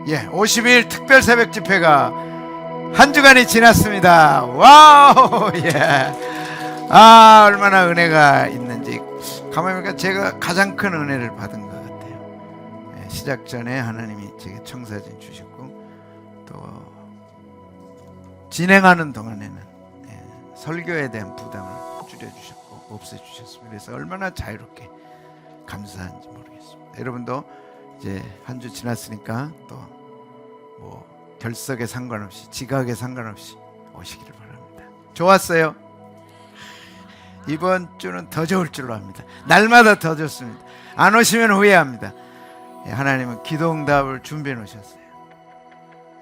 50일 특별 새벽 집회가 한 주간이 지났습니다. 와우, 얼마나 은혜가 있는지. 가만히 보니까 제가 가장 큰 은혜를 받은 것 같아요. 시작 전에 하나님이 제게 청사진 주셨고, 또 진행하는 동안에는 설교에 대한 부담을 줄여주셨고 없애주셨습니다. 그래서 얼마나 자유롭게 감사한지 모르겠습니다. 여러분도 이제 한 주 지났으니까 또 뭐 결석에 상관없이 지각에 상관없이 오시기를 바랍니다. 좋았어요? 이번 주는 더 좋을 줄로 압니다. 날마다 더 좋습니다. 안 오시면 후회합니다. 하나님은 기도응답을 준비해 놓으셨어요.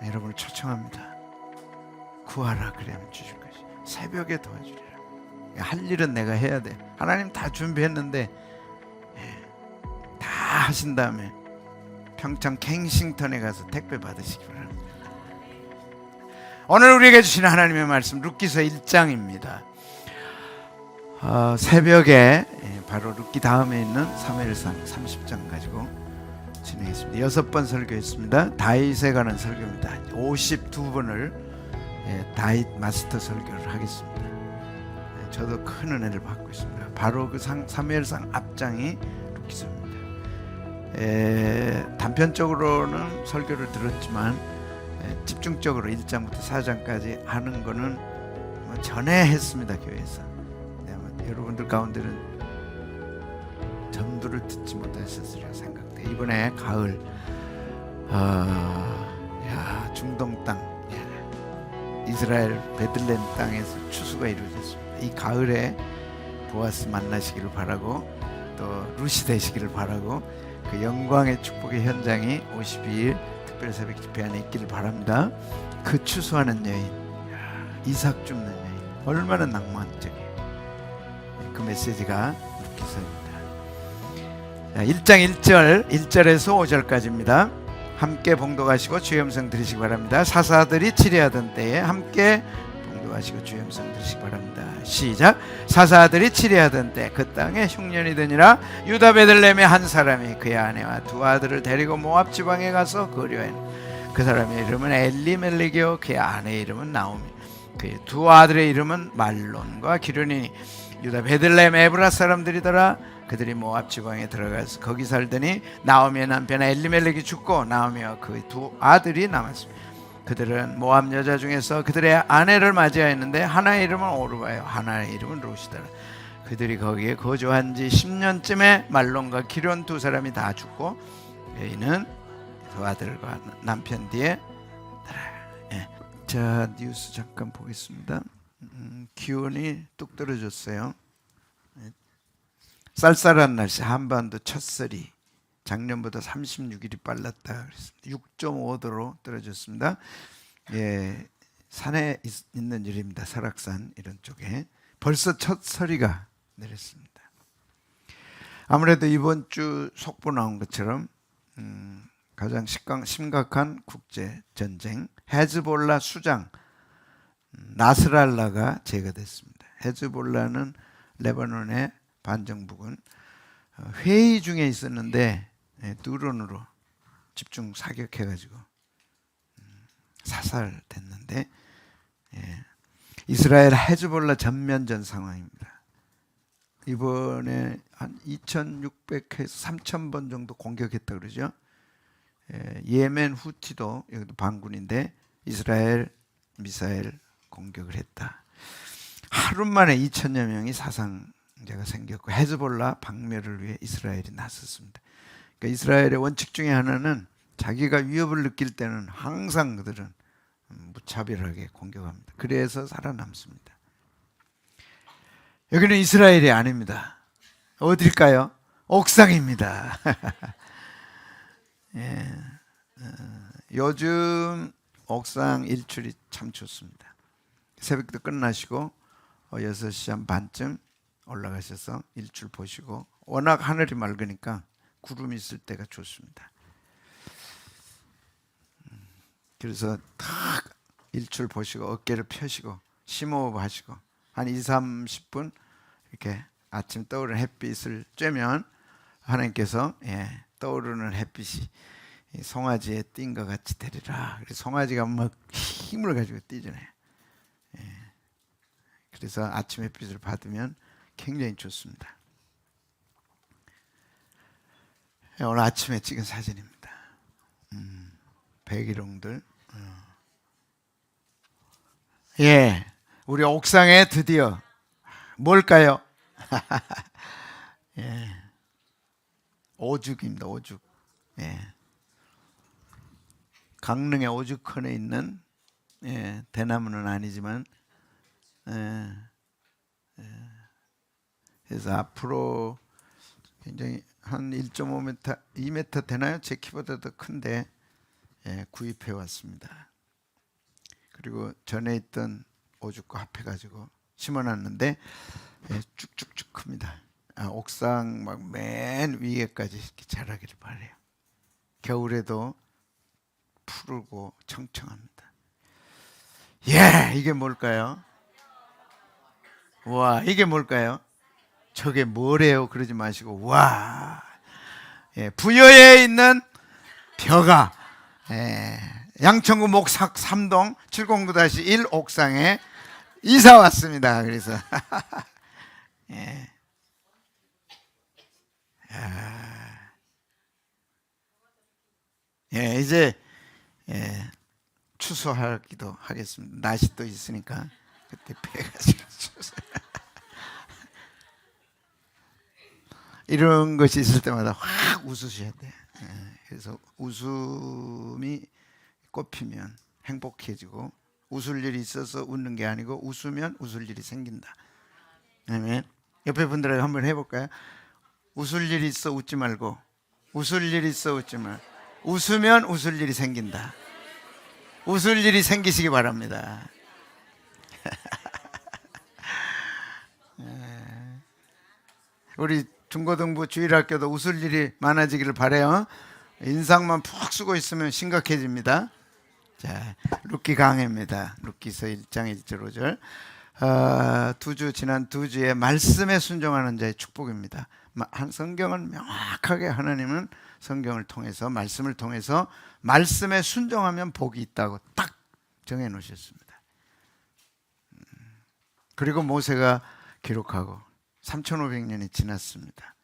여러분을 초청합니다. 구하라 그러면 주실 것이. 새벽에 도와주리라. 할 일은 내가 해야 돼. 하나님 다 준비했는데 다 하신 다음에 평창 갱싱턴에 가서 택배 받으시기 바랍니다. 오늘 우리에게 주시는 하나님의 말씀 룻기서 1장입니다. 새벽에 바로 룻기 다음에 있는 사무엘상 30장 가지고 진행했습니다. 6번 설교했습니다. 다윗에 관한 설교입니다. 52번을 다윗 마스터 설교를 하겠습니다. 저도 큰 은혜를 받고 있습니다. 바로 그 사무엘상 앞장이 룻기서입니다. 단편적으로는 설교를 들었지만 집중적으로 1장부터 4장까지 하는 거는 전에 했습니다. 교회에서. 여러분들 가운데는 전부를 듣지 못하셨으리라 생각돼. 이번에 가을 중동 땅 이스라엘 베들레헴 땅에서 추수가 이루어졌습니다. 이 가을에 보아스 만나시기를 바라고 또 룻이 되시기를 바라고 그 영광의 축복의 현장이 52일 특별 새벽 집회 안에 있기를 바랍니다. 그 추수하는 여인, 이삭 줍는 여인, 얼마나 낭만적이에요. 그 메시지가 룻기서입니다. 1장 1절에서 5절까지입니다. 함께 봉독하시고 주의 음성 들으시기 바랍니다. 사사들이 치리하던 때에 함께 봉독하시고 주의 음성 들으시기 바랍니다. 시작. 사사들이 치리하던 때 그 땅에 흉년이 되니라. 유다 베들레헴의 한 사람이 그의 아내와 두 아들을 데리고 모압 지방에 가서 거류하였노라. 그 사람의 이름은 엘리멜렉이요 그의 아내의 이름은 나오미, 그의 두 아들의 이름은 말론과 기련이니 유다 베들레헴 에브라 사람들이더라. 그들이 모압 지방에 들어가서 거기 살더니 나오미의 남편 엘리멜렉이 죽고 나오미와 그 두 아들이 남았습니다. 그들은 모압 여자 중에서 그들의 아내를 맞이하였는데 하나의 이름은 오르바요 하나의 이름은 룻이더라. 그들이 거기에 거주한 지 10년쯤에 말론과 기련 두 사람이 다 죽고 여인은 두 아들과 남편 뒤에 따라. 자, 뉴스 잠깐 보겠습니다. 기온이 뚝 떨어졌어요. 쌀쌀한 날씨, 한반도 첫설이 작년보다 36일이 빨랐다. 6.5도로 떨어졌습니다. 산에 있는 일입니다. 설악산 이런 쪽에 벌써 첫 서리가 내렸습니다. 아무래도 이번 주 속보 나온 것처럼 가장 심각한 국제 전쟁, 헤즈볼라 수장 나스랄라가 제거됐습니다. 헤즈볼라는 레바논의 반정부군. 회의 중에 있었는데 드론으로 집중 사격해가지고 사살됐는데, 이스라엘 헤즈볼라 전면전 상황입니다. 이번에 한 2,600에서 3,000번 정도 공격했다 그러죠. 예멘 후티도 여기도 반군인데 이스라엘 미사일 공격을 했다. 하루 만에 2,000여 명이 사상자가 생겼고 헤즈볼라 박멸을 위해 이스라엘이 나섰습니다. 그러니까 이스라엘의 원칙 중에 하나는 자기가 위협을 느낄 때는 항상 그들은 무차별하게 공격합니다. 그래서 살아남습니다. 여기는 이스라엘이 아닙니다. 어딜까요? 옥상입니다. 요즘 옥상 일출이 참 좋습니다. 새벽도 끝나시고 6시 한 반쯤 올라가셔서 일출 보시고, 워낙 하늘이 맑으니까 구름이 있을 때가 좋습니다. 그래서 탁 일출 보시고 어깨를 펴시고 심호흡 하시고 한 20-30분 이렇게 아침 떠오르는 햇빛을 쬐면 하나님께서 떠오르는 햇빛이 이 송아지에 띈 것 같이 되리라. 그래서 송아지가 막 힘을 가지고 뛰잖아요. 그래서 아침 햇빛을 받으면 굉장히 좋습니다. 오늘 아침에 찍은 사진입니다. 백일홍들. 예, 우리 옥상에 드디어 뭘까요? 예, 오죽입니다. 오죽. 예, 강릉의 오죽헌에 있는 대나무는 아니지만 그래서 앞으로 굉장히 한 1.5m, 2m 되나요? 제 키보다 더 큰데 구입해 왔습니다. 그리고 전에 있던 오죽과 합해가지고 심어놨는데 쭉쭉쭉 큽니다. 옥상 막 맨 위에까지 이렇게 자라기를 바래요. 겨울에도 푸르고 청청합니다. 예, 이게 뭘까요? 와, 이게 뭘까요? 저게 뭐래요? 그러지 마시고 와, 부여에 있는 벼가 양천구 목삭 3동 709-1 옥상에 이사 왔습니다. 그래서 이제 추수하기도 하겠습니다. 날씨 또 있으니까 그때 배가지고 추수. 이런 것이 있을 때마다 확 웃으셔야 돼. 그래서 웃음이 꽃피면 행복해지고, 웃을 일이 있어서 웃는 게 아니고 웃으면 웃을 일이 생긴다. 아멘. 옆에 분들하고 한번 해볼까요? 웃을 일이 있어 웃지 말고, 웃을 일이 있어 웃지 말고, 웃으면 웃을 일이 생긴다. 웃을 일이 생기시기 바랍니다. 우리 중고등부 주일학교도 웃을 일이 많아지기를 바라요. 인상만 푹 쓰고 있으면 심각해집니다. 자, 룻기 강해입니다. 룻기서 1장 1절 5절. 지난 2주에 말씀에 순종하는 자의 축복입니다. 성경은 명확하게 하나님은 성경을 통해서, 말씀을 통해서 말씀에 순종하면 복이 있다고 딱 정해 놓으셨습니다. 그리고 모세가 기록하고 3500년이 지났습니다.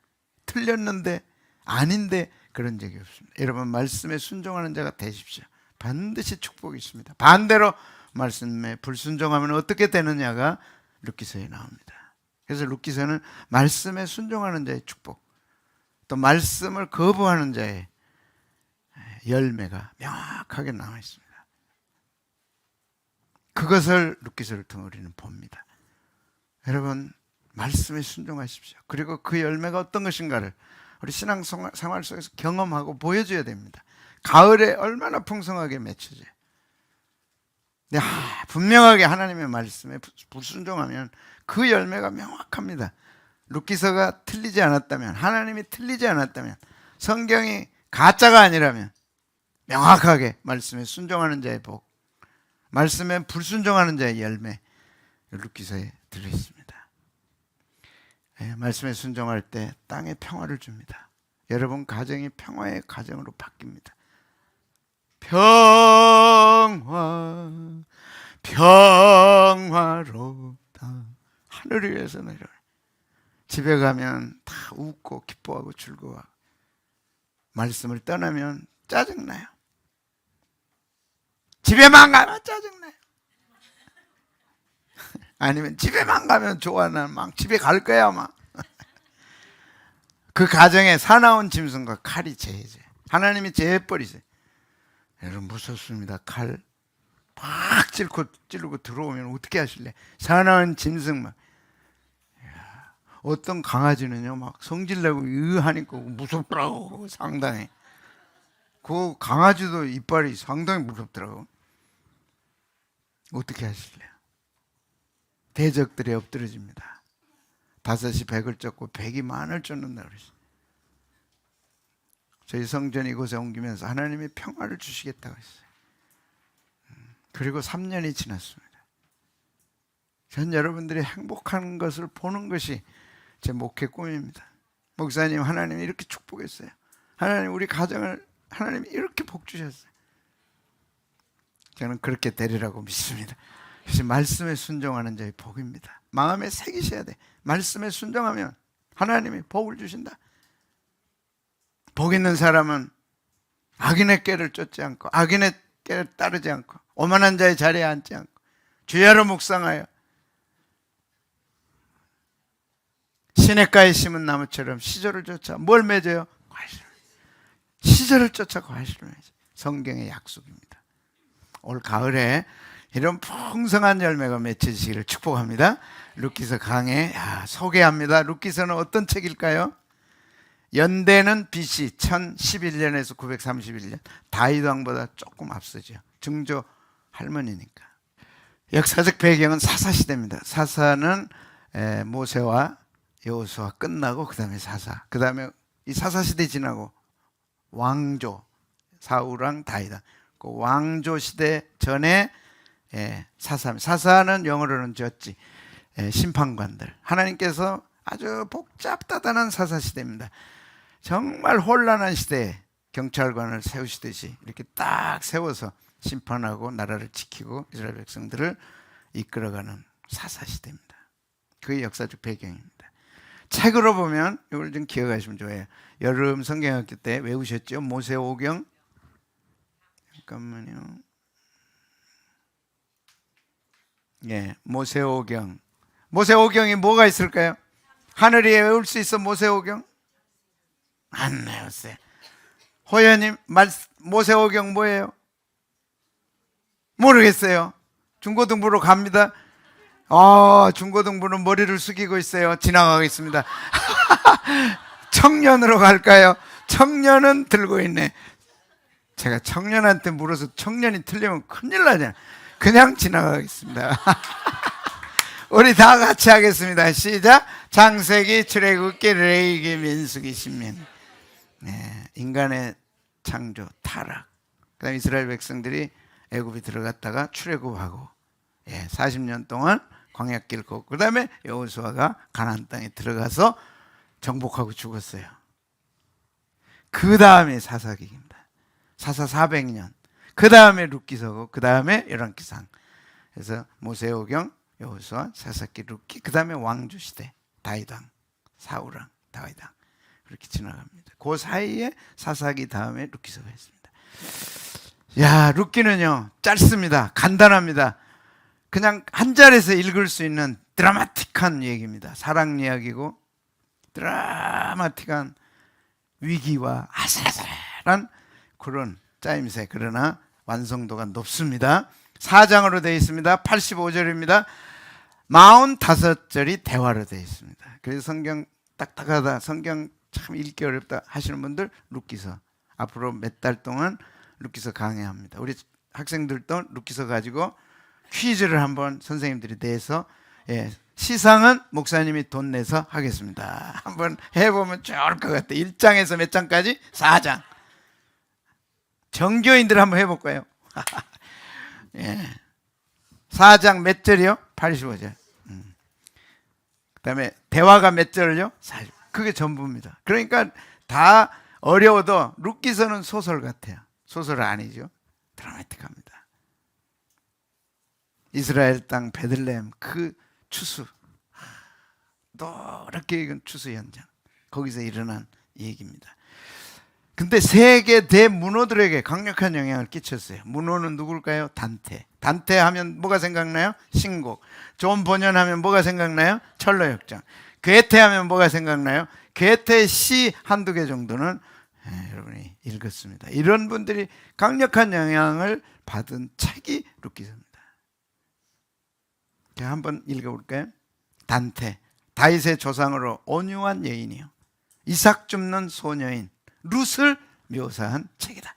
틀렸는데 아닌데 그런 적이 없습니다. 여러분, 말씀에 순종하는 자가 되십시오. 반드시 축복이 있습니다. 반대로 말씀에 불순종하면 어떻게 되느냐가 룻기서에 나옵니다. 그래서 룻기서는 말씀에 순종하는 자의 축복, 또 말씀을 거부하는 자의 열매가 명확하게 나와 있습니다. 그것을 룻기서를 통해 우리는 봅니다. 여러분, 말씀에 순종하십시오. 그리고 그 열매가 어떤 것인가를 우리 신앙 생활 속에서 경험하고 보여줘야 됩니다. 가을에 얼마나 풍성하게 맺혀져요. 네, 분명하게 하나님의 말씀에 불순종하면 그 열매가 명확합니다. 룻기서가 틀리지 않았다면, 하나님이 틀리지 않았다면, 성경이 가짜가 아니라면 명확하게 말씀에 순종하는 자의 복, 말씀에 불순종하는 자의 열매, 룻기서에 들어있습니다. 말씀에 순종할 때 땅에 평화를 줍니다. 여러분 가정이 평화의 가정으로 바뀝니다. 평화롭다. 하늘 위에서 내려. 집에 가면 다 웃고 기뻐하고 즐거워. 말씀을 떠나면 짜증나요. 집에만 가면 짜증나요. 아니면 집에만 가면 좋아. 난 막 집에 갈 거야 막. 그 가정에 사나운 짐승과 칼이 제해져요. 하나님이 제해버리세요. 여러분 무섭습니다. 칼 팍 찌르고 들어오면 어떻게 하실래? 사나운 짐승 막. 어떤 강아지는요 막 성질내고 하니까 무섭더라고. 상당히. 그 강아지도 이빨이 상당히 무섭더라고. 어떻게 하실래요? 대적들이 엎드려집니다. 5이 100을 쫓고 100이 만을 쫓는다 그러죠. 저희 성전 이곳에 옮기면서 하나님이 평화를 주시겠다고 했어요. 그리고 3년이 지났습니다. 전 여러분들이 행복한 것을 보는 것이 제 목회 꿈입니다. 목사님, 하나님이 이렇게 축복했어요. 하나님 우리 가정을 하나님이 이렇게 복 주셨어요. 저는 그렇게 되리라고 믿습니다. 그래서 말씀에 순종하는 자의 복입니다. 마음에 새기셔야 돼. 말씀에 순종하면 하나님이 복을 주신다. 복 있는 사람은 악인의 꾀를 쫓지 않고 악인의 꾀를 따르지 않고 오만한 자의 자리에 앉지 않고 주야로 묵상하여 시냇가에 심은 나무처럼 시절을 쫓아 뭘 맺어요? 과실을. 시절을 쫓아 과실을 맺어요. 성경의 약속입니다. 올 가을에 이런 풍성한 열매가 맺혀지기를 축복합니다. 룻기서 강해 소개합니다. 룻기서는 어떤 책일까요? 연대는 BC 1011년에서 931년 다윗 왕보다 조금 앞서죠. 증조 할머니니까. 역사적 배경은 사사시대입니다. 사사는 모세와 여호수아 끝나고 그 다음에 사사, 그 다음에 이 사사시대 지나고 왕조 사울왕 다윗왕, 그 왕조 시대 전에 사사는 영어로는 졌지 심판관들. 하나님께서 아주 복잡다단한 사사시대입니다. 정말 혼란한 시대에 경찰관을 세우시듯이 이렇게 딱 세워서 심판하고 나라를 지키고 이스라엘 백성들을 이끌어가는 사사시대입니다. 그게 역사적 배경입니다. 책으로 보면 이걸 좀 기억하시면 좋아요. 여름 성경학교 때 외우셨죠? 모세오경. 잠깐만요. 모세오경. 모세오경이 뭐가 있을까요? 하늘이 외울 수 있어? 모세오경? 안 외웠어요. 호연님, 모세오경 뭐예요? 모르겠어요. 중고등부로 갑니다. 중고등부는 머리를 숙이고 있어요. 지나가겠습니다. 청년으로 갈까요? 청년은 들고 있네. 제가 청년한테 물어서 청년이 틀리면 큰일 나잖아요. 그냥 지나가겠습니다. 우리 다 같이 하겠습니다. 시작. 창세기, 출애굽기, 레위기, 민수기, 신명. 인간의 창조, 타락. 그다음 이스라엘 백성들이 애굽에 들어갔다가 출애굽하고 40년 동안 광야길 걷고 그 다음에 여호수아가 가나안 땅에 들어가서 정복하고 죽었어요. 그 다음에 사사기입니다. 사사 400년. 그 다음에 룻기서고 그 다음에 열왕기상. 그래서 모세오경, 여호수아, 사사기, 룻기, 그 다음에 왕조시대 다윗왕, 사울왕, 다윗왕 그렇게 지나갑니다. 그 사이에 사사기 다음에 룻기서가 있습니다. 룻기는요 짧습니다. 간단합니다. 그냥 한 자리에서 읽을 수 있는 드라마틱한 얘기입니다. 사랑 이야기고 드라마틱한 위기와 아슬아슬한 그런 짜임새. 그러나 완성도가 높습니다. 4장으로 되어 있습니다. 85절입니다. 45절이 대화로 되어 있습니다. 그래서 성경 딱딱하다, 성경 참 읽기 어렵다 하시는 분들 룻기서 앞으로 몇 달 동안 룻기서 강의합니다. 우리 학생들도 룻기서 가지고 퀴즈를 한번 선생님들이 내서 시상은 목사님이 돈 내서 하겠습니다. 한번 해보면 좋을 것 같아요. 1장에서 몇 장까지? 4장. 정교인들 한번 해볼까요? 4장 몇 절이요? 85절. 그 다음에 대화가 몇 절요? 40. 그게 전부입니다. 그러니까 다 어려워도 룻기서는 소설 같아요. 소설 아니죠. 드라마틱합니다. 이스라엘 땅 베들레헴 그 추수, 노랗게 익은 추수 현장, 거기서 일어난 얘기입니다. 근데 세계 대문호들에게 강력한 영향을 끼쳤어요. 문호는 누굴까요? 단테. 단테 하면 뭐가 생각나요? 신곡. 존 번연 하면 뭐가 생각나요? 철로역정. 괴테 하면 뭐가 생각나요? 괴테 시 한두 개 정도는 여러분이 읽었습니다. 이런 분들이 강력한 영향을 받은 책이 룻기서입니다. 한번 읽어볼까요? 단테, 다윗의 조상으로 온유한 여인이요 이삭 줍는 소녀인 룻을 묘사한 책이다.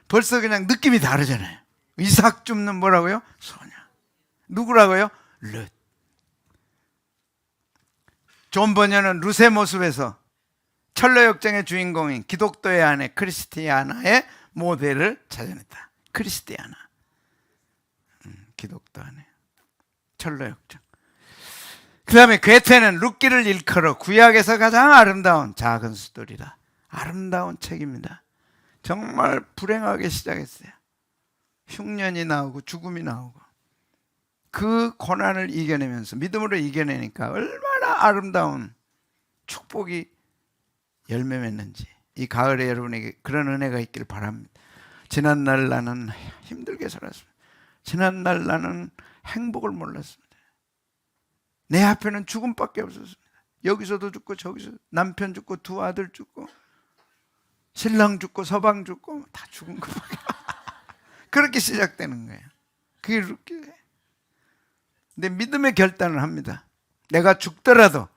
벌써 그냥 느낌이 다르잖아요. 이삭 줍는 뭐라고요? 소녀. 누구라고요? 룻. 존 버녀는 룻의 모습에서 철로역정의 주인공인 기독교의 아내 크리스티아나의 모델을 찾아냈다. 크리스티아나, 기독교 아내, 철로역정. 그 다음에 괴테는 룻기를 일컬어 구약에서 가장 아름다운 작은 수돌이다. 아름다운 책입니다. 정말 불행하게 시작했어요. 흉년이 나오고 죽음이 나오고 그 고난을 이겨내면서 믿음으로 이겨내니까 얼마나 아름다운 축복이 열매 맺는지 이 가을에 여러분에게 그런 은혜가 있기를 바랍니다. 지난날 나는 힘들게 살았습니다. 지난날 나는 행복을 몰랐습니다. 내 앞에는 죽음밖에 없었습니다. 여기서도 죽고 저기서 남편 죽고 두 아들 죽고 신랑 죽고 서방 죽고 다 죽은 것밖에 그렇게 시작되는 거예요. 그게 웃겨요. 근데 믿음의 결단을 합니다. 내가 죽더라도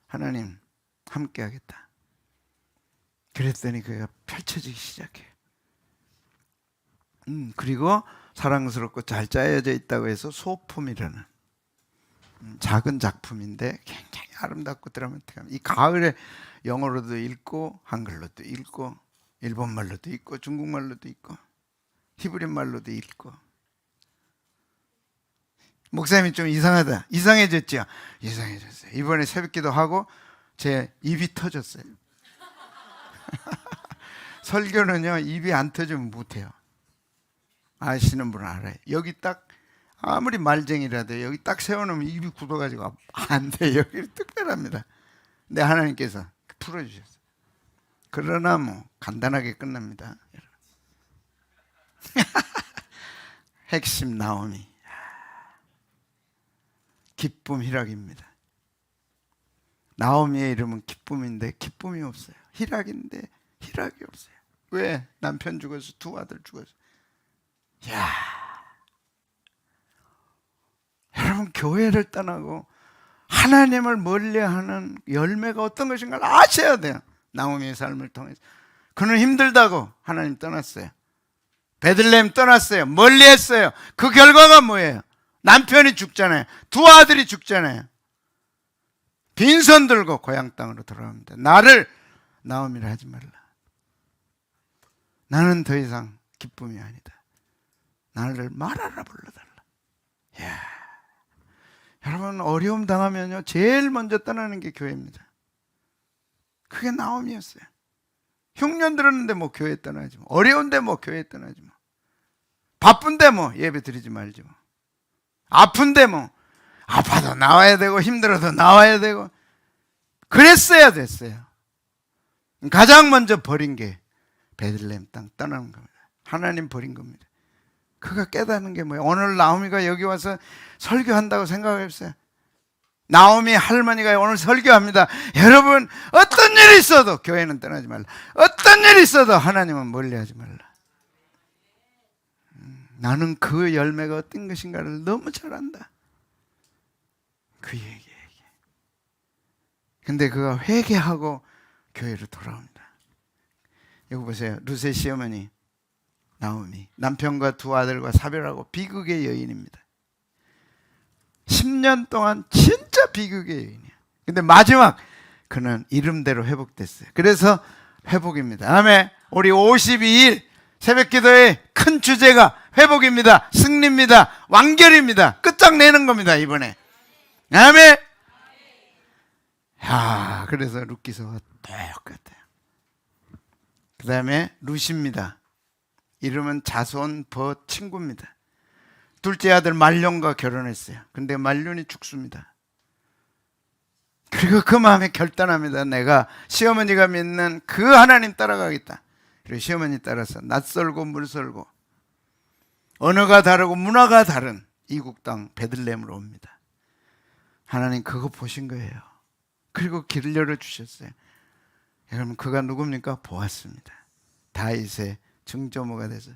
하나님 함께 하겠다. 그랬더니 그가 펼쳐지기 시작해요. 그리고 사랑스럽고 잘 짜여져 있다고 해서 소품이라는 작은 작품인데 굉장히 아름답고 드라마틱합니다. 이 가을에 영어로도 읽고 한글로도 읽고 일본말로도 읽고 중국말로도 읽고 히브리 말로도 읽고. 목사님이 좀 이상하다. 이상해졌죠? 이상해졌어요. 이번에 새벽기도 하고 제 입이 터졌어요. 설교는요 입이 안 터지면 못해요. 아시는 분은 알아요. 여기 딱 아무리 말쟁이라도 여기 딱 세워놓으면 입이 굳어가지고 안 돼. 여기 특별합니다. 근데 하나님께서 풀어주셨어요. 그러나 뭐 간단하게 끝납니다. 핵심 나오미 기쁨 희락입니다. 나오미의 이름은 기쁨인데 기쁨이 없어요. 희락인데 희락이 없어요. 왜? 남편 죽어서 두 아들 죽어서. 야, 여러분 교회를 떠나고 하나님을 멀리하는 열매가 어떤 것인가를 아셔야 돼요. 나오미의 삶을 통해서. 그는 힘들다고 하나님 떠났어요. 베들레헴 떠났어요. 멀리했어요. 그 결과가 뭐예요? 남편이 죽잖아요. 두 아들이 죽잖아요. 빈손 들고 고향 땅으로 돌아옵니다. 나를 나오미를 하지 말라. 나는 더 이상 기쁨이 아니다. 나를 말하라 불러달라. 이야. 여러분 어려움 당하면요 제일 먼저 떠나는 게 교회입니다. 그게 나오미였어요. 흉년 들었는데 뭐 교회 떠나지 뭐. 어려운데 뭐 교회 떠나지 뭐. 바쁜데 뭐 예배 드리지 말지 뭐. 아픈데 뭐 아파도 나와야 되고 힘들어도 나와야 되고 그랬어야 됐어요. 가장 먼저 버린 게 베들레헴 땅 떠나는 겁니다. 하나님 버린 겁니다. 그가 깨닫는 게 뭐예요? 오늘 나오미가 여기 와서 설교한다고 생각했어요. 나오미 할머니가 오늘 설교합니다. 여러분 어떤 일이 있어도 교회는 떠나지 말라. 어떤 일이 있어도 하나님은 멀리하지 말라. 나는 그 열매가 어떤 것인가를 너무 잘 안다. 그 얘기. 근데 그가 회개하고 교회로 돌아옵니다. 여기 보세요. 루세 시어머니 나오미 남편과 두 아들과 사별하고 비극의 여인입니다. 10년 동안 진짜 비극의 여인이에요. 근데 마지막 그는 이름대로 회복됐어요. 그래서 회복입니다. 다음에 우리 52일 새벽기도의 큰 주제가 회복입니다. 승리입니다. 완결입니다. 끝장내는 겁니다. 이번에. 다음에 그래서 룻기서와 똑같아요. 그 다음에 룻입니다. 이름은 자손 버 친구입니다. 둘째 아들 말론과 결혼했어요. 근데 말론이 죽습니다. 그리고 그 마음에 결단합니다. 내가 시어머니가 믿는 그 하나님 따라가겠다. 그리고 시어머니 따라서 낯설고 물설고 언어가 다르고 문화가 다른 이국 땅 베들레헴으로 옵니다. 하나님 그거 보신 거예요. 그리고 길을 열어주셨어요. 여러분 그가 누굽니까? 보았습니다. 다윗의 증조모가 돼서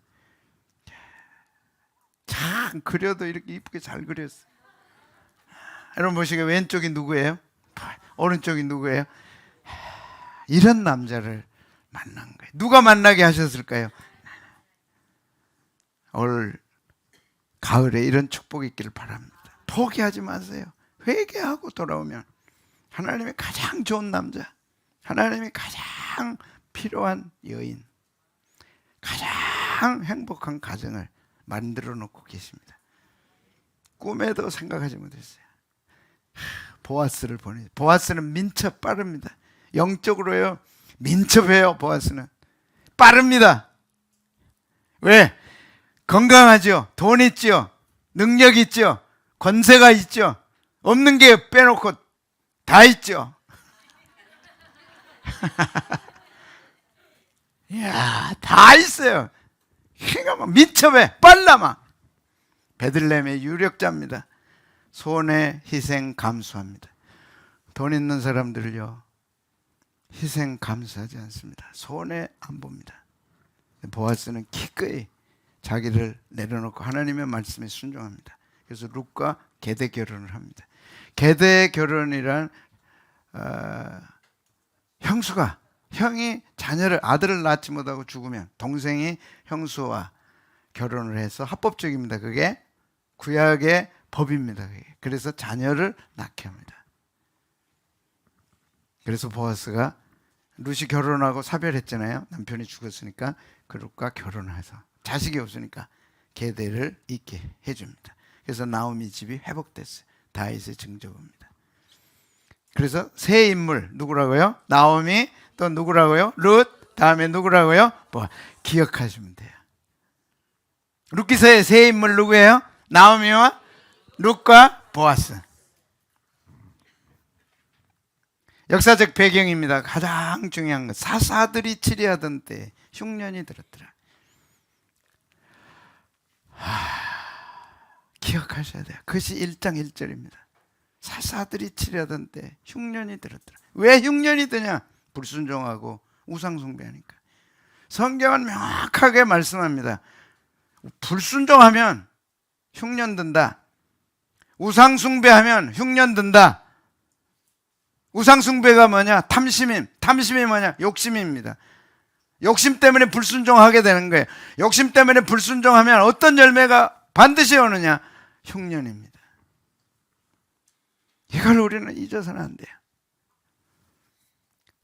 참 그려도 이렇게 이쁘게 잘 그렸어요. 여러분 보시기에 왼쪽이 누구예요? 오른쪽이 누구예요? 이런 남자를 만난 거예요. 누가 만나게 하셨을까요? 올 가을에 이런 축복이 있기를 바랍니다. 포기하지 마세요. 회개하고 돌아오면 하나님의 가장 좋은 남자, 하나님이 가장 필요한 여인, 가장 행복한 가정을 만들어 놓고 계십니다. 꿈에도 생각하지 못했어요. 보아스를 보내. 보아스는 민첩 빠릅니다. 영적으로요 민첩해요. 보아스는 빠릅니다. 왜? 건강하죠. 돈 있죠. 능력 있죠. 권세가 있죠. 없는 게 빼놓고 다 있죠. 이야, 다 있어요. 키가 막 민첩해, 빨라 막. 베들레헴의 유력자입니다. 손해 희생 감수합니다. 돈 있는 사람들을요, 희생 감수하지 않습니다. 손해 안 봅니다. 보아스는 기꺼이 자기를 내려놓고 하나님의 말씀에 순종합니다. 그래서 룻과 계대 결혼을 합니다. 계대 결혼이란 형이 아들을 낳지 못하고 죽으면 동생이 형수와 결혼을 해서 합법적입니다. 그게 구약의 법입니다. 그게. 그래서 자녀를 낳게 합니다. 그래서 보아스가 룻이 결혼하고 사별했잖아요. 남편이 죽었으니까 그 룻과 결혼해서 자식이 없으니까 계대를 잇게 해줍니다. 그래서 나오미 집이 회복됐어요. 다윗의 증조부입니다. 그래서 새 인물 누구라고요? 나오미, 또 누구라고요? 룻, 다음에 누구라고요? 기억하시면 돼요. 룻기서의 새 인물 누구예요? 나오미와 룻과 보아스. 역사적 배경입니다. 가장 중요한 것, 사사들이 치리하던 때 흉년이 들었더라. 기억하셔야 돼요. 그것이 1장 1절입니다. 사사들이 치리하던 때 흉년이 들었더라. 왜 흉년이 드냐? 불순종하고 우상숭배하니까. 성경은 명확하게 말씀합니다. 불순종하면 흉년 든다. 우상숭배하면 흉년 든다. 우상숭배가 뭐냐? 탐심이 뭐냐? 욕심입니다. 욕심 때문에 불순종하게 되는 거예요. 욕심 때문에 불순종하면 어떤 열매가 반드시 오느냐? 흉년입니다. 이걸 우리는 잊어서는 안 돼요.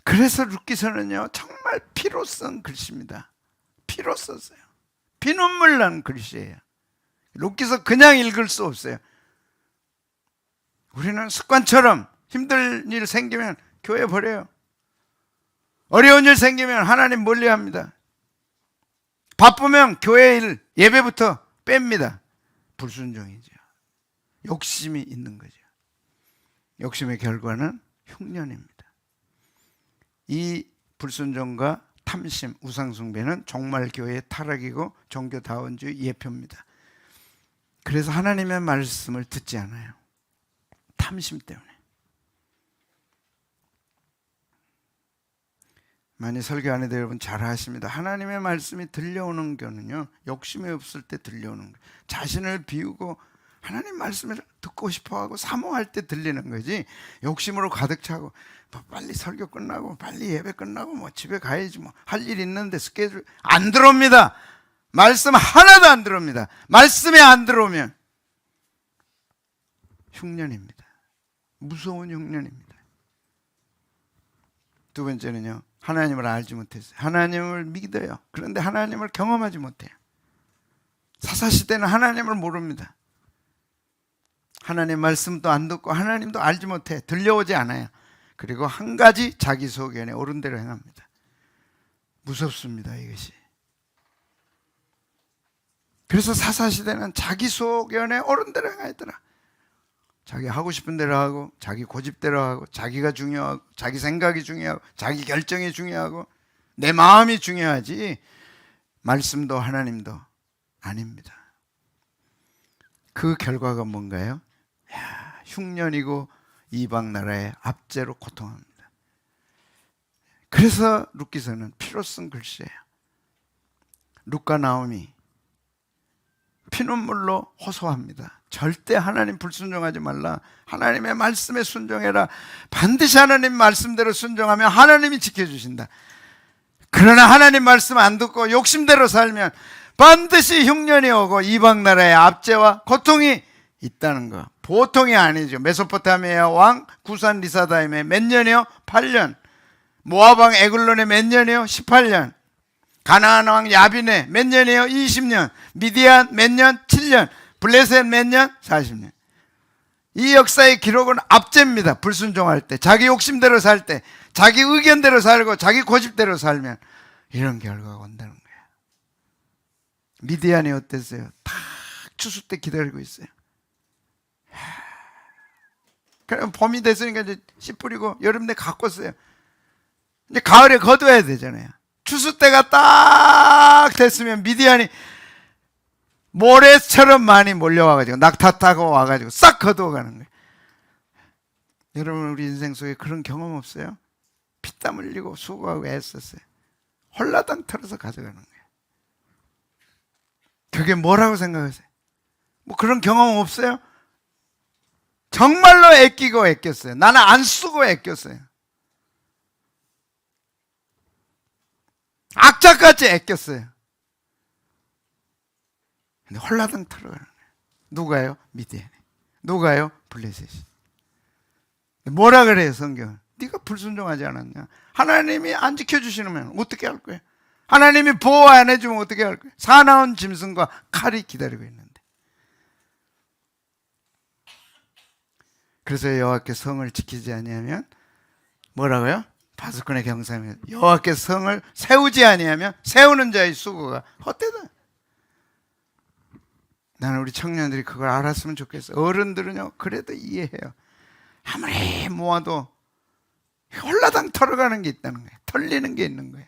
그래서 룻기서는요, 정말 피로 쓴 글씨입니다. 피로 썼어요. 피눈물 난 글씨예요. 룻기서 그냥 읽을 수 없어요. 우리는 습관처럼 힘들 일 생기면 교회 버려요. 어려운 일 생기면 하나님 멀리합니다. 바쁘면 교회 일, 예배부터 뺍니다. 불순종이죠. 욕심이 있는 거죠. 욕심의 결과는 흉년입니다. 이 불순종과 탐심, 우상숭배는 종말교회의 타락이고 종교다원주의 예표입니다. 그래서 하나님의 말씀을 듣지 않아요. 탐심 때문에. 많이 설교하는 데 여러분 잘 아십니다. 하나님의 말씀이 들려오는 거는요, 욕심이 없을 때 들려오는 거예요. 자신을 비우고 하나님 말씀을 듣고 싶어하고 사모할 때 들리는 거지, 욕심으로 가득 차고 빨리 설교 끝나고 빨리 예배 끝나고 집에 가야지 할 일 있는데 스케줄 안 들어옵니다. 말씀 하나도 안 들어옵니다. 말씀에 안 들어오면 흉년입니다. 무서운 흉년입니다. 두 번째는요, 하나님을 알지 못했어요. 하나님을 믿어요. 그런데 하나님을 경험하지 못해요. 사사시대는 하나님을 모릅니다. 하나님 말씀도 안 듣고 하나님도 알지 못해. 들려오지 않아요. 그리고 한 가지 자기 소견에 옳은 대로 행합니다. 무섭습니다, 이것이. 그래서 사사시대는 자기 소견에 옳은 대로 행하더라. 자기 하고 싶은 대로 하고, 자기 고집대로 하고, 자기가 중요하고, 자기 생각이 중요하고, 자기 결정이 중요하고, 내 마음이 중요하지 말씀도 하나님도 아닙니다. 그 결과가 뭔가요? 흉년이고 이방 나라의 압제로 고통합니다. 그래서 룻기서는 피로 쓴 글씨예요. 룻과 나오미 피눈물로 호소합니다. 절대 하나님 불순종하지 말라. 하나님의 말씀에 순종해라. 반드시 하나님 말씀대로 순종하면 하나님이 지켜주신다. 그러나 하나님 말씀 안 듣고 욕심대로 살면 반드시 흉년이 오고 이방 나라의 압제와 고통이 있다는 거. 보통이 아니죠. 메소포타미아 왕 구산 리사다임의 몇 년이요? 8년. 모압 왕 에글론의 몇 년이요? 18년. 가나안 왕 야빈의 몇 년이에요? 20년. 미디안 몇 년? 7년. 블레셋 몇 년? 40년. 이 역사의 기록은 압제입니다. 불순종할 때, 자기 욕심대로 살 때, 자기 의견대로 살고 자기 고집대로 살면 이런 결과가 온다는 거예요. 미디안이 어땠어요? 다 추수 때 기다리고 있어요. 그럼 봄이 됐으니까 이제 씨 뿌리고 여름 내 가꿨어요. 이제 가을에 거둬야 되잖아요. 추수 때가 딱 됐으면 미디안이 모래처럼 많이 몰려와가지고 낙타 타고 와가지고 싹 거두어가는 거예요. 여러분 우리 인생 속에 그런 경험 없어요? 피땀 흘리고 수고하고 애썼어요. 홀라당 털어서 가져가는 거예요. 그게 뭐라고 생각하세요? 뭐 그런 경험 없어요? 정말로 애끼고 애꼈어요. 나는 안 쓰고 애꼈어요. 악착같이 애꼈어요. 근데 홀라당 털어가는 거예요. 누가요? 미디안이. 누가요? 블레셋이. 뭐라 그래요 성경은? 네가 불순종하지 않았냐? 하나님이 안 지켜주시면 어떻게 할 거예요? 하나님이 보호 안 해주면 어떻게 할 거예요? 사나운 짐승과 칼이 기다리고 있는데. 그래서 여호와께 성을 지키지 아니하면 뭐라고요? 바수꾼의 경상에 여호와께 성을 세우지 아니하면 세우는 자의 수고가 헛되다. 나는 우리 청년들이 그걸 알았으면 좋겠어. 어른들은요 그래도 이해해요. 아무리 모아도 홀라당 털어가는 게 있다는 거예요. 털리는 게 있는 거예요.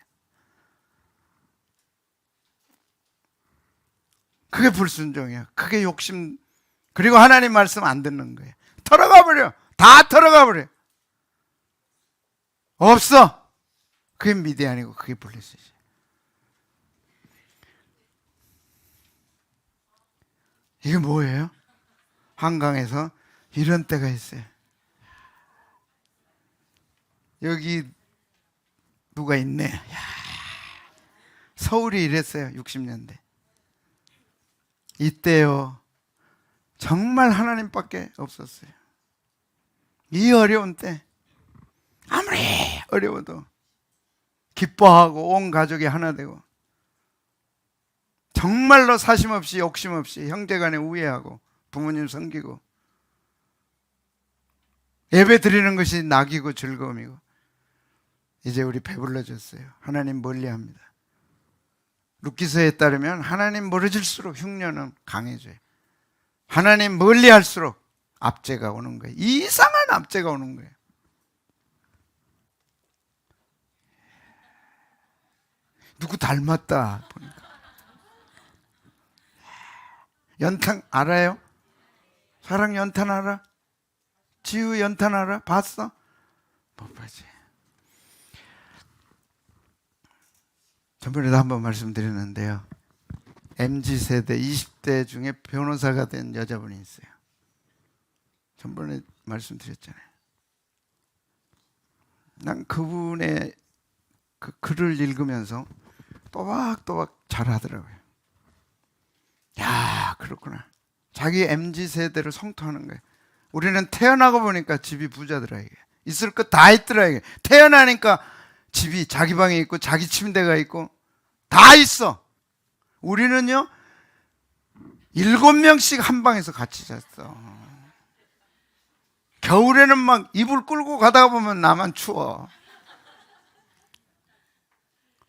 그게 불순종이에요. 그게 욕심. 그리고 하나님 말씀 안 듣는 거예요. 털어가 버려. 다 털어가 버려. 없어. 그게 미디안이고 그게 블레셋이에요. 이게 뭐예요? 한강에서 이런 때가 있어요. 여기 누가 있네. 야, 서울이 이랬어요. 60년대. 이때요. 정말 하나님밖에 없었어요. 이 어려운 때 아무리 어려워도 기뻐하고 온 가족이 하나 되고 정말로 사심 없이 욕심 없이 형제간에 우애하고 부모님 섬기고 예배 드리는 것이 낙이고 즐거움이고 이제 우리 배불러졌어요. 하나님 멀리합니다. 룻기서에 따르면 하나님 멀어질수록 흉년은 강해져요. 하나님 멀리할수록 압제가 오는 거예요. 이상한 압제가 오는 거예요. 누구 닮았다 보니까. 연탄 알아요? 사랑 연탄 알아? 지우 연탄 알아? 봤어? 못 봤지. 저번에도 한번 말씀드렸는데요. MZ세대 20대 중에 변호사가 된 여자분이 있어요. 전번에 말씀드렸잖아요. 난 그분의 그 글을 읽으면서 또박또박 잘하더라고요. 야, 그렇구나. 자기 MZ세대를 성토하는 거예요. 우리는 태어나고 보니까 집이 부자더라 이게. 있을 것 다 있더라 이게. 태어나니까 집이 자기 방에 있고 자기 침대가 있고 다 있어. 우리는요 7명씩 한 방에서 같이 잤어. 겨울에는 막 이불 끌고 가다가 보면 나만 추워.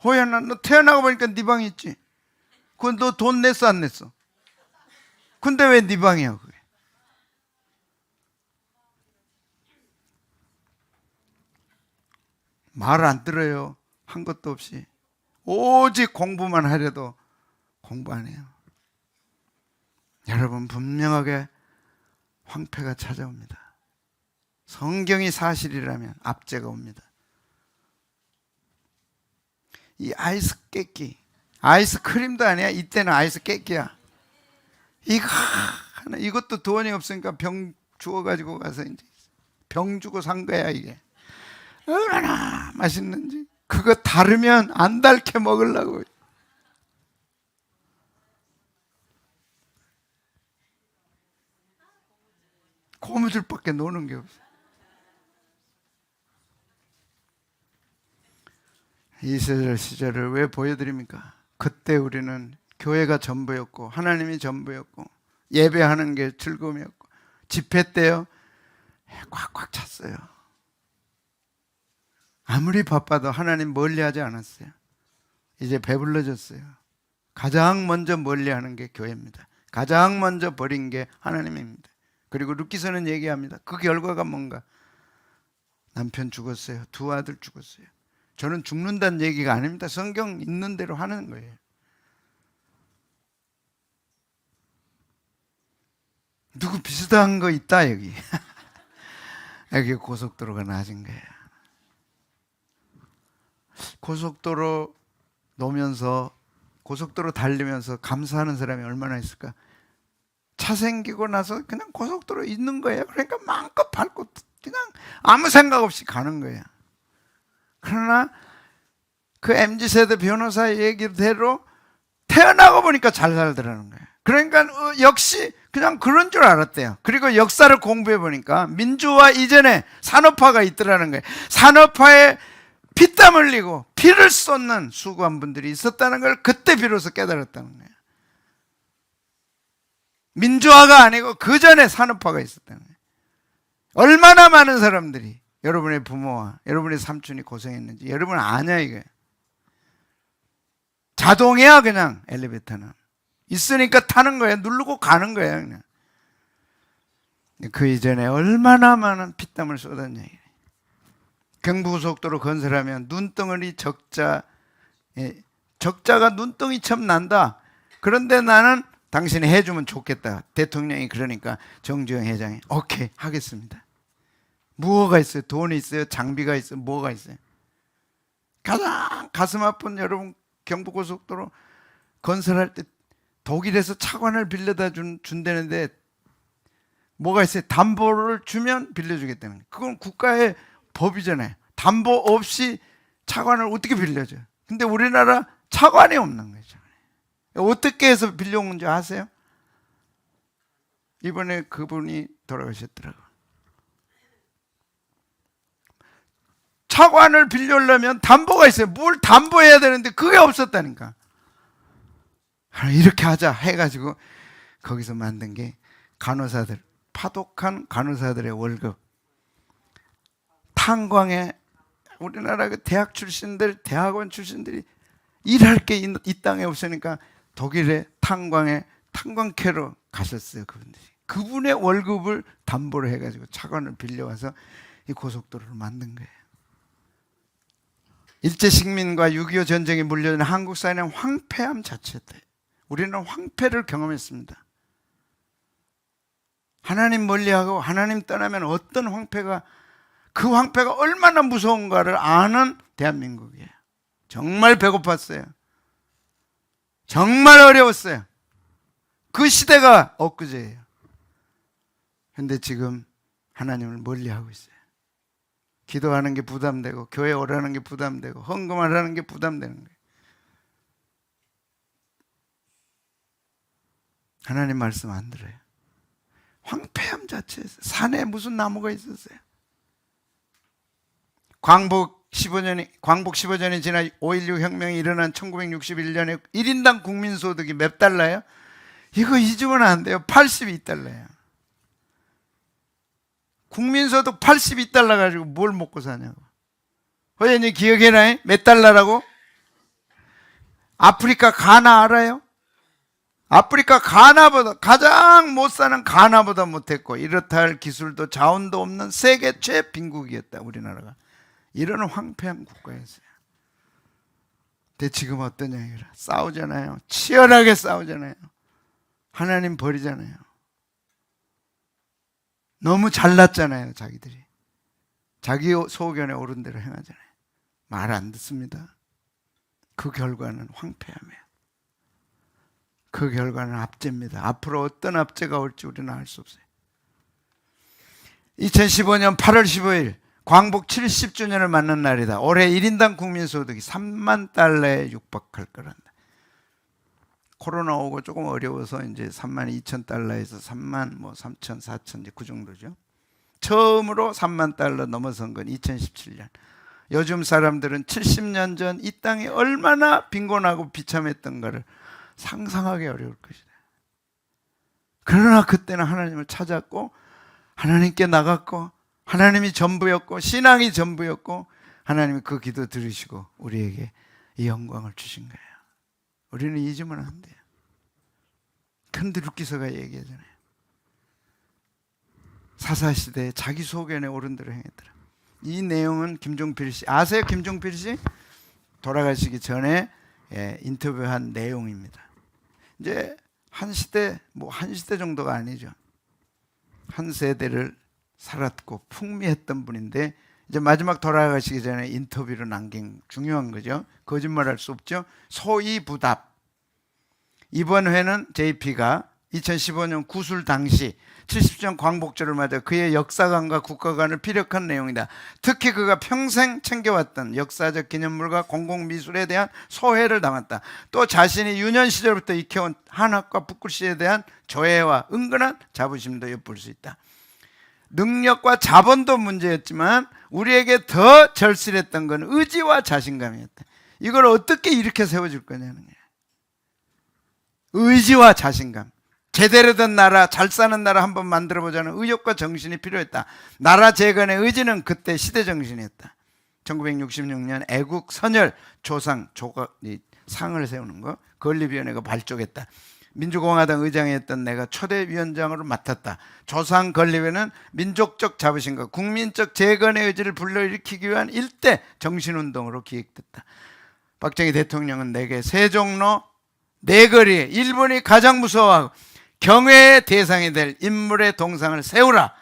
호연아 너 태어나고 보니까 네 방에 있지. 그건 너 돈 냈어 안 냈어? 근데 왜 네 방이야 그게? 말 안 들어요. 한 것도 없이 오직 공부만 하려도 공부 안 해요. 여러분 분명하게 황폐가 찾아옵니다. 성경이 사실이라면 압제가 옵니다. 이 아이스 깨끼, 아이스크림도 아니야. 이때는 아이스 깨끼야. 이거 하나, 이것도 돈이 없으니까 병 주워가지고 가서 이제 병 주고 산 거야 이게. 얼마나 맛있는지. 그거 다르면 안 달게 먹으려고. 고무줄밖에 노는 게 없어. 이 시절을 왜 보여드립니까? 그때 우리는 교회가 전부였고 하나님이 전부였고 예배하는 게 즐거움이었고 집회 때요 꽉꽉 찼어요. 아무리 바빠도 하나님 멀리하지 않았어요. 이제 배불러졌어요. 가장 먼저 멀리하는 게 교회입니다. 가장 먼저 버린 게 하나님입니다. 그리고 룻기서는 얘기합니다. 그 결과가 뭔가? 남편 죽었어요. 두 아들 죽었어요. 저는 죽는다는 얘기가 아닙니다. 성경 있는 대로 하는 거예요. 누구 비슷한 거 있다 여기. 여기 고속도로가 낮은 거예요. 고속도로 놓으면서 고속도로 달리면서 감사하는 사람이 얼마나 있을까? 차 생기고 나서 그냥 고속도로 있는 거예요. 그러니까 마음껏 밟고 그냥 아무 생각 없이 가는 거예요. 그러나 그 MZ세대 변호사 얘기대로 태어나고 보니까 잘 살더라는 거예요. 그러니까 역시 그냥 그런 줄 알았대요. 그리고 역사를 공부해 보니까 민주화 이전에 산업화가 있더라는 거예요. 산업화에 피땀 흘리고 피를 쏟는 수고한 분들이 있었다는 걸 그때 비로소 깨달았다는 거예요. 민주화가 아니고 그 전에 산업화가 있었다는 거예요. 얼마나 많은 사람들이 여러분의 부모와 여러분의 삼촌이 고생했는지 여러분 아냐 이거예요. 자동이야 그냥 엘리베이터는. 있으니까 타는 거예요. 누르고 가는 거예요 그냥. 그 이전에 얼마나 많은 피땀을 쏟았냐. 경부고속도로 건설하면 눈덩어리 적자가 눈덩이처럼 난다. 그런데 나는 당신이 해주면 좋겠다. 대통령이 그러니까 정주영 회장이 오케이 하겠습니다. 뭐가 있어요? 돈이 있어요? 장비가 있어요? 뭐가 있어요? 가장 가슴 아픈 여러분 경부고속도로 건설할 때 독일에서 차관을 빌려다 준다는데 뭐가 있어요? 담보를 주면 빌려주겠다는 거예요. 그건 국가의 법이잖아요. 담보 없이 차관을 어떻게 빌려줘? 근데 우리나라 차관이 없는 거죠. 어떻게 해서 빌려온 줄 아세요? 이번에 그분이 돌아가셨더라고요. 차관을 빌려오려면 담보가 있어요. 뭘 담보해야 되는데 그게 없었다니까. 이렇게 하자 해가지고 거기서 만든 게 간호사들, 파독한 간호사들의 월급. 탄광에 우리나라 그 대학 출신들, 대학원 출신들이 일할 게 이 땅에 없으니까 독일의 탄광에 탄광캐로 가셨어요. 그분들이. 그분의 월급을 담보로 해가지고 차관을 빌려와서 이 고속도로를 만든 거예요. 일제식민과 6.25 전쟁에 물려든 한국 사회는 황폐함 자체였대요. 우리는 황폐를 경험했습니다. 하나님 멀리하고 하나님 떠나면 어떤 황폐가, 그 황폐가 얼마나 무서운가를 아는 대한민국이에요. 정말 배고팠어요. 정말 어려웠어요. 그 시대가 엊그제예요. 그런데 지금 하나님을 멀리하고 있어요. 기도하는 게 부담되고 교회 오라는 게 부담되고 헌금하라는 게 부담되는 거예요. 하나님 말씀 안 들어요. 황폐함 자체에서 산에 무슨 나무가 있었어요. 광복 15년이 지나 5.16 혁명이 일어난 1961년에 1인당 국민소득이 몇 달러예요? 이거 잊으면 안 돼요. 82달러예요. 국민소득 82달러 가지고 뭘 먹고 사냐고. 호연이 기억해놔요? 몇 달러라고? 아프리카 가나 알아요? 아프리카 가나보다, 가장 못 사는 가나보다 못했고 이렇다 할 기술도 자원도 없는 세계 최빈국이었다 우리나라가. 이런 황폐한 국가였어요. 근데 지금 어떠냐 이거라. 싸우잖아요. 치열하게 싸우잖아요. 하나님 버리잖아요. 너무 잘났잖아요. 자기들이. 자기 소견에 오른 대로 행하잖아요. 말 안 듣습니다. 그 결과는 황폐함이에요. 그 결과는 압제입니다. 앞으로 어떤 압제가 올지 우리는 알 수 없어요. 2015년 8월 15일 광복 70주년을 맞는 날이다. 올해 1인당 국민소득이 3만 달러에 육박할 거란다. 코로나 오고 조금 어려워서 이제 3만 2천 달러에서 3만 3천, 4천 이제 그 정도죠. 처음으로 3만 달러 넘어선 건 2017년. 요즘 사람들은 70년 전 이 땅이 얼마나 빈곤하고 비참했던가를 상상하기 어려울 것이다. 그러나 그때는 하나님을 찾았고 하나님께 나갔고 하나님이 전부였고 신앙이 전부였고 하나님이 그 기도 들으시고 우리에게 이 영광을 주신 거예요. 우리는 잊으면 안 돼요. 근데 룻기서가 얘기하잖아요. 사사시대에 자기 소견에 옳은 대로 행했더라. 이 내용은 김종필 씨 아세요? 김종필 씨 돌아가시기 전에 인터뷰한 내용입니다. 이제 한 시대 정도가 아니죠. 한 세대를 살았고 풍미했던 분인데 이제 마지막 돌아가시기 전에 인터뷰로 남긴 중요한 거죠. 거짓말할 수 없죠. 소이부답. 이번 회는 JP가 2015년 구술 당시 70년 광복절을 맞아 그의 역사관과 국가관을 피력한 내용이다. 특히 그가 평생 챙겨왔던 역사적 기념물과 공공미술에 대한 소회를 담았다. 또 자신이 유년 시절부터 익혀온 한학과 붓글씨에 대한 조예와 은근한 자부심도 엿볼 수 있다. 능력과 자본도 문제였지만 우리에게 더 절실했던 건 의지와 자신감이었다. 이걸 어떻게 이렇게 세워줄 거냐는 거예요. 의지와 자신감. 제대로 된 나라, 잘 사는 나라 한번 만들어보자는 의욕과 정신이 필요했다. 나라 재건의 의지는 그때 시대 정신이었다. 1966년 애국 선열 조상 상을 세우는 거 건립위원회가 발족했다. 민주공화당 의장이었던 내가 초대 위원장으로 맡았다. 조상 건립회는 민족적 자부심과 국민적 재건의 의지를 불러일으키기 위한 일대 정신운동으로 기획됐다. 박정희 대통령은 내게 세종로 내거리에 일본이 가장 무서워하고 경외의 대상이 될 인물의 동상을 세우라.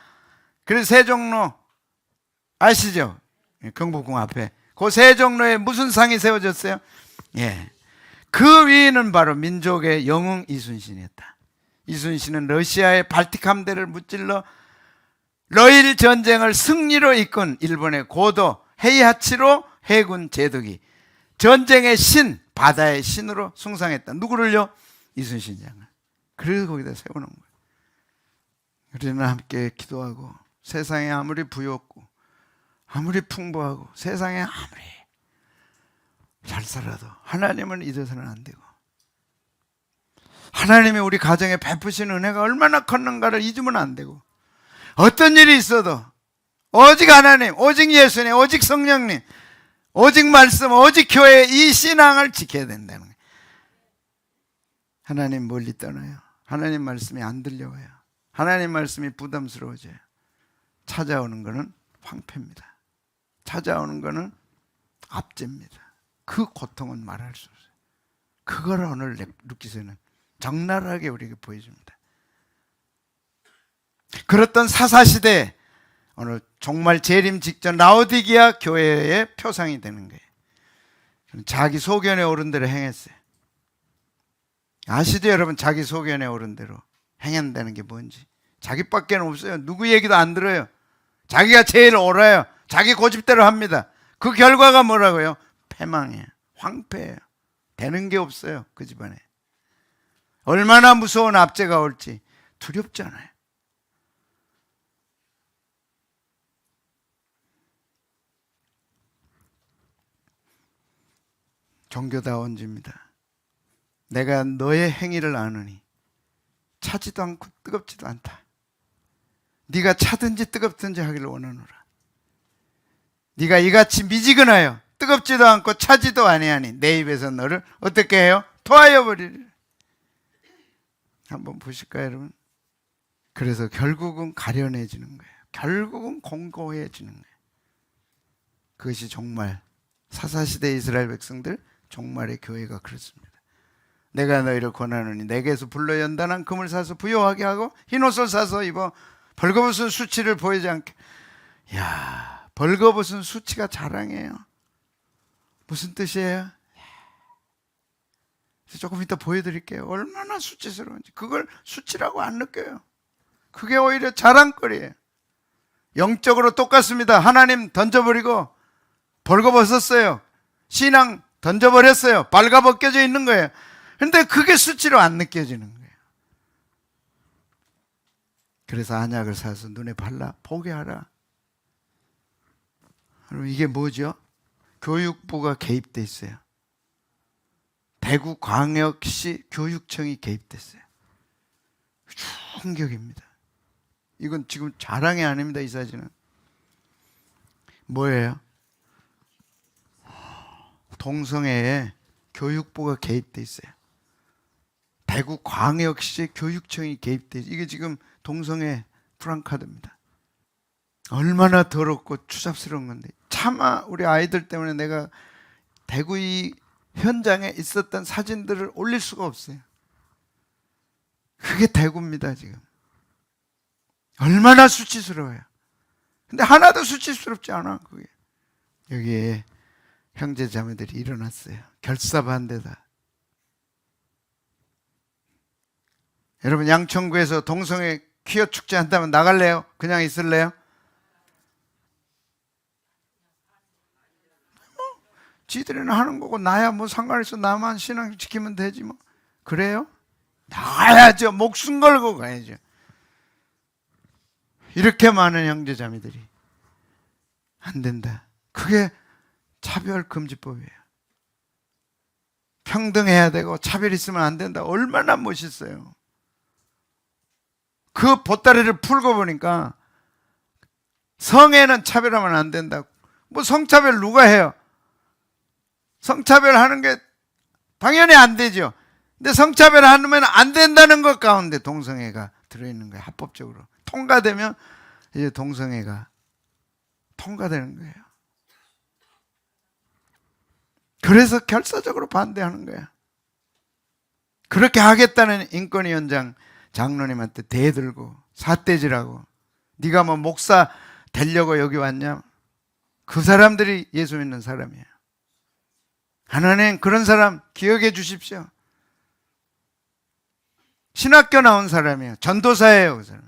그래서 세종로 아시죠? 경복궁 앞에 그 세종로에 무슨 상이 세워졌어요? 그 위인은 바로 민족의 영웅 이순신이었다. 이순신은 러시아의 발틱 함대를 무찔러 러일 전쟁을 승리로 이끈 일본의 고도 헤이하치로 해군 제독이 전쟁의 신, 바다의 신으로 숭상했다. 누구를요? 이순신 장을. 그래서 거기다 세우는 거예요. 우리는 함께 기도하고 세상에 아무리 부유하고 아무리 풍부하고 세상에 아무리 잘 살아도 하나님을 잊어서는 안 되고 하나님이 우리 가정에 베푸신 은혜가 얼마나 컸는가를 잊으면 안 되고 어떤 일이 있어도 오직 하나님, 오직 예수님, 오직 성령님, 오직 말씀, 오직 교회 이 신앙을 지켜야 된다는 거예요. 하나님 멀리 떠나요. 하나님 말씀이 안 들려와요. 하나님 말씀이 부담스러워져요. 찾아오는 것은 황폐입니다. 찾아오는 것은 압제입니다. 그 고통은 말할 수 없어요. 그걸 오늘 룻기서는 적나라하게 우리에게 보여줍니다. 그렇던 사사시대 오늘 종말 재림 직전 라오디게아 교회의 표상이 되는 거예요. 자기 소견에 옳은 대로 행했어요. 아시죠 여러분? 자기 소견에 옳은 대로 행한다는 게 뭔지. 자기밖에 없어요. 누구 얘기도 안 들어요. 자기가 제일 옳아요. 자기 고집대로 합니다. 그 결과가 뭐라고요? 패망이에요. 황폐해요. 되는 게 없어요. 그 집안에. 얼마나 무서운 압제가 올지 두렵잖아요. 종교다원주입니다. 내가 너의 행위를 아느니 차지도 않고 뜨겁지도 않다. 네가 차든지 뜨겁든지 하기를 원하노라. 네가 이같이 미지근하여 뜨겁지도 않고 차지도 아니하니 내 입에서 너를 어떻게 해요? 토하여 버리리라. 한번 보실까요 여러분? 그래서 결국은 가련해지는 거예요. 결국은 공고해지는 거예요. 그것이 정말 사사시대 이스라엘 백성들 종말의 교회가 그렇습니다. 내가 너희를 권하노니 내게서 불러 연단한 금을 사서 부요하게 하고 흰옷을 사서 입어 벌거벗은 수치를 보이지 않게. 야, 벌거벗은 수치가 자랑이에요. 무슨 뜻이에요? 조금 이따 보여드릴게요. 얼마나 수치스러운지. 그걸 수치라고 안 느껴요. 그게 오히려 자랑거리예요. 영적으로 똑같습니다. 하나님 던져버리고 벌거벗었어요. 신앙 던져버렸어요. 발가벗겨져 있는 거예요. 근데 그게 수치로 안 느껴지는 거예요. 그래서 안약을 사서 눈에 발라 보게 하라. 그럼 이게 뭐죠? 교육부가 개입돼 있어요. 대구광역시 교육청이 개입됐어요. 충격입니다. 이건 지금 자랑이 아닙니다. 이 사진은 뭐예요? 동성애에 교육부가 개입돼 있어요. 대구광역시 교육청이 개입돼. 이게 지금 동성애 프랑카드입니다. 얼마나 더럽고 추잡스러운 건데. 차마 우리 아이들 때문에 내가 대구 이 현장에 있었던 사진들을 올릴 수가 없어요. 그게 대구입니다 지금. 얼마나 수치스러워요. 근데 하나도 수치스럽지 않아 그게. 여기에 형제 자매들이 일어났어요. 결사반대다. 여러분 양천구에서 동성애 퀴어 축제 한다면 나갈래요? 그냥 있을래요? 지들이는 하는 거고 나야 뭐 상관없어. 나만 신앙 지키면 되지 뭐. 그래요? 나가야죠. 목숨 걸고 가야죠. 이렇게 많은 형제자매들이 안 된다. 그게 차별금지법이에요. 평등해야 되고 차별 있으면 안 된다. 얼마나 멋있어요. 그 보따리를 풀고 보니까 성에는 차별하면 안 된다. 뭐 성차별 누가 해요? 성차별 하는 게 당연히 안 되죠. 근데 성차별 하면 안 된다는 것 가운데 동성애가 들어있는 거예요. 합법적으로 통과되면 이제 동성애가 통과되는 거예요. 그래서 결사적으로 반대하는 거야. 그렇게 하겠다는 인권위원장 장로님한테 대들고 삿대질하고 네가 뭐 목사 되려고 여기 왔냐? 그 사람들이 예수 믿는 사람이에요. 하나님 그런 사람 기억해 주십시오. 신학교 나온 사람이에요. 전도사예요. 그 사람이.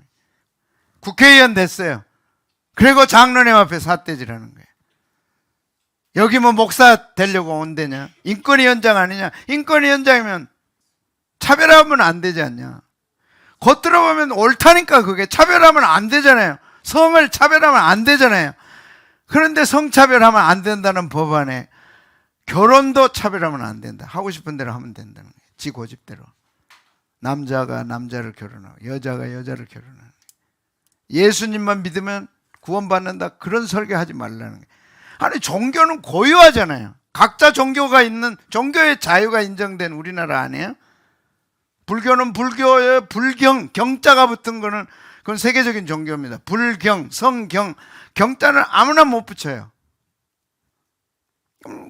국회의원 됐어요. 그리고 장로님 앞에 삿대질하는 거예요. 여기 뭐 목사 되려고 온대냐? 인권위원장 아니냐? 인권위원장이면 차별하면 안 되지 않냐? 겉들어 보면 옳다니까. 그게 차별하면 안 되잖아요. 성을 차별하면 안 되잖아요. 그런데 성차별하면 안 된다는 법안에 결혼도 차별하면 안 된다. 하고 싶은 대로 하면 된다는 거예요. 지 고집대로. 남자가 남자를 결혼하고 여자가 여자를 결혼하는 거예요. 예수님만 믿으면 구원받는다. 그런 설교하지 말라는 거예요. 아니 종교는 고유하잖아요. 각자 종교가 있는, 종교의 자유가 인정된 우리나라 아니에요? 불교는 불교의 불경, 경자가 붙은 거는 그건 세계적인 종교입니다. 불경, 성경, 경자는 아무나 못 붙여요.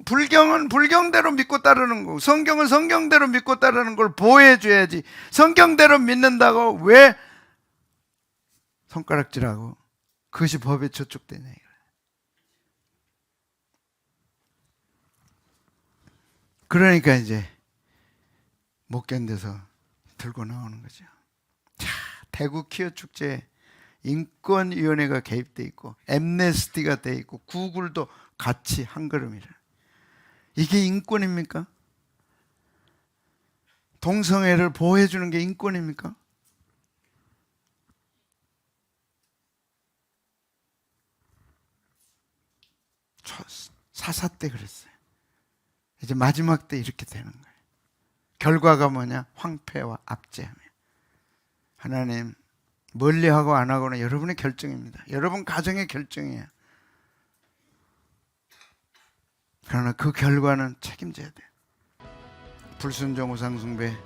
불경은 불경대로 믿고 따르는 거고 성경은 성경대로 믿고 따르는 걸 보호해줘야지. 성경대로 믿는다고 왜 손가락질하고 그것이 법에 저촉되냐 이거예요. 그러니까 이제 못 견뎌서 들고 나오는 거죠. 자, 대구 퀴어 축제에 인권위원회가 개입돼 있고 엠네스티가 돼 있고 구글도 같이 한 걸음이라. 이게 인권입니까? 동성애를 보호해 주는 게 인권입니까? 사사 때 그랬어요. 이제 마지막 때 이렇게 되는 거예요. 결과가 뭐냐? 황폐와 압제하며. 하나님 멀리하고 안 하고는 여러분의 결정입니다. 여러분 가정의 결정이에요. 그러나 그 결과는 책임져야 돼요. 불순종 우상숭배,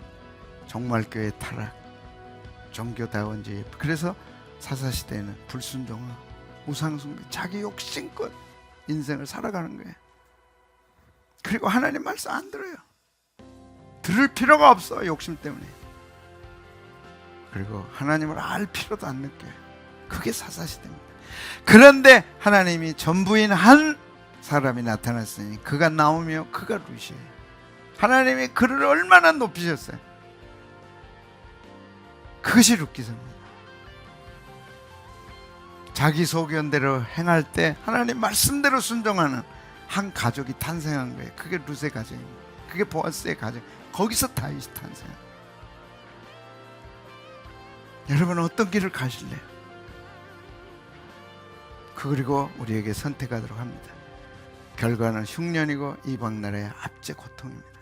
종말교회 타락, 종교다원주의. 그래서 사사시대에는 불순종과 우상숭배, 자기 욕심껏 인생을 살아가는 거예요. 그리고 하나님 말씀 안 들어요. 들을 필요가 없어, 욕심 때문에. 그리고 하나님을 알 필요도 안 느껴요. 그게 사사시대입니다. 그런데 하나님이 전부인 한 사람이 나타났으니 그가 나오며 그가 루시예요. 하나님이 그를 얼마나 높이셨어요. 그것이 룻기서입니다. 자기 소견대로 행할 때 하나님 말씀대로 순종하는 한 가족이 탄생한 거예요. 그게 룻의 가정입니다. 그게 보아스의 가정. 거기서 다윗이 탄생한 거예요. 여러분 어떤 길을 가실래요? 그리고 우리에게 선택하도록 합니다. 결과는 흉년이고 이방 나라의 압제 고통입니다.